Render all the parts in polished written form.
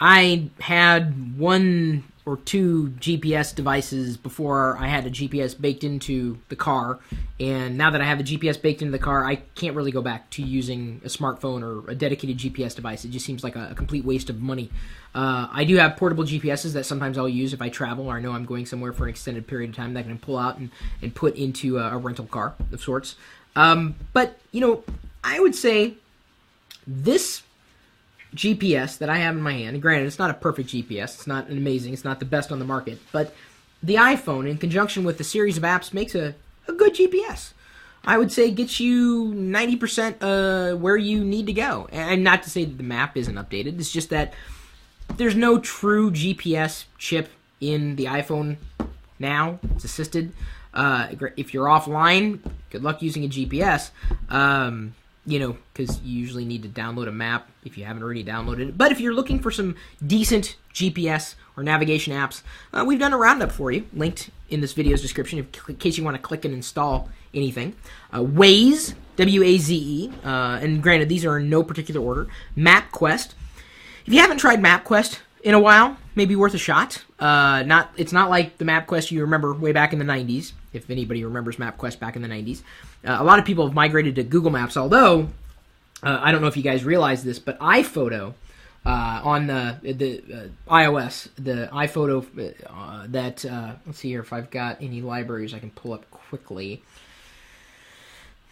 I had 1 or 2 GPS devices before I had a GPS baked into the car, and now that I have the GPS baked into the car, I can't really go back to using a smartphone or a dedicated GPS device. It just seems like a complete waste of money. I do have portable GPSs that sometimes I'll use if I travel or I know I'm going somewhere for an extended period of time that I can pull out and put into a rental car of sorts. But, you know, I would say this GPS that I have in my hand, and granted, it's not a perfect GPS, it's not amazing, it's not the best on the market, but the iPhone, in conjunction with the series of apps, makes a good GPS. I would say gets you 90% where you need to go. And not to say that the map isn't updated, it's just that there's no true GPS chip in the iPhone now. It's assisted. If you're offline, good luck using a GPS. You know, because you usually need to download a map if you haven't already downloaded it. But if you're looking for some decent GPS or navigation apps, we've done a roundup for you, linked in this video's description in case you want to click and install anything. Waze, W-A-Z-E, and granted, these are in no particular order. MapQuest. If you haven't tried MapQuest in a while, maybe worth a shot. It's not like the MapQuest you remember way back in the 90s, if anybody remembers MapQuest back in the 90s. A lot of people have migrated to Google Maps, although I don't know if you guys realize this, but iPhoto on the iOS, the iPhoto let's see here if I've got any libraries I can pull up quickly.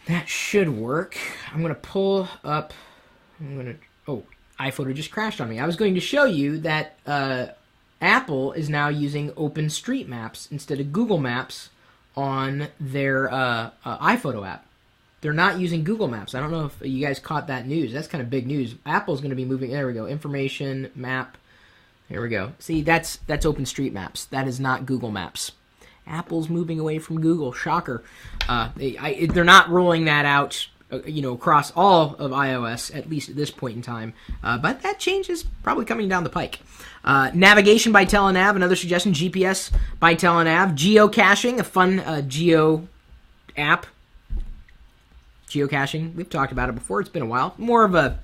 That should work. I'm going to pull up, oh, iPhoto just crashed on me. I was going to show you that Apple is now using OpenStreetMaps instead of Google Maps on their iPhoto app. They're not using Google Maps. I don't know if you guys caught that news. That's kind of big news. Apple's going to be moving. There we go. Information map. There we go. See, that's OpenStreetMaps. That is not Google Maps. Apple's moving away from Google. Shocker. They're not rolling that out, across all of iOS, at least at this point in time. But that change is probably coming down the pike. Navigation by Telenav, another suggestion. GPS by Telenav. Geocaching, a fun geo app. Geocaching, we've talked about it before. It's been a while. More of a,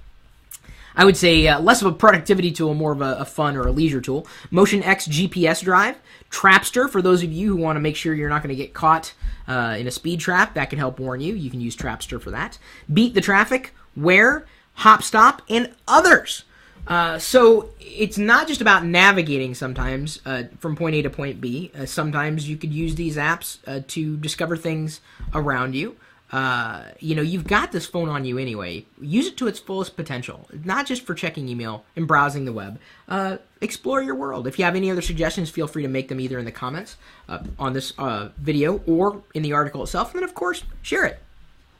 I would say, less of a productivity tool, more of a fun or a leisure tool. Motion X GPS Drive. Trapster, for those of you who want to make sure you're not going to get caught in a speed trap, that can help warn you. You can use Trapster for that. Beat the Traffic, Where, Hopstop, and others. So it's not just about navigating sometimes from point A to point B. Sometimes you could use these apps to discover things around you. You've got this phone on you anyway. Use it to its fullest potential, not just for checking email and browsing the web. Explore your world. If you have any other suggestions, feel free to make them either in the comments on this video or in the article itself, and then, of course, share it.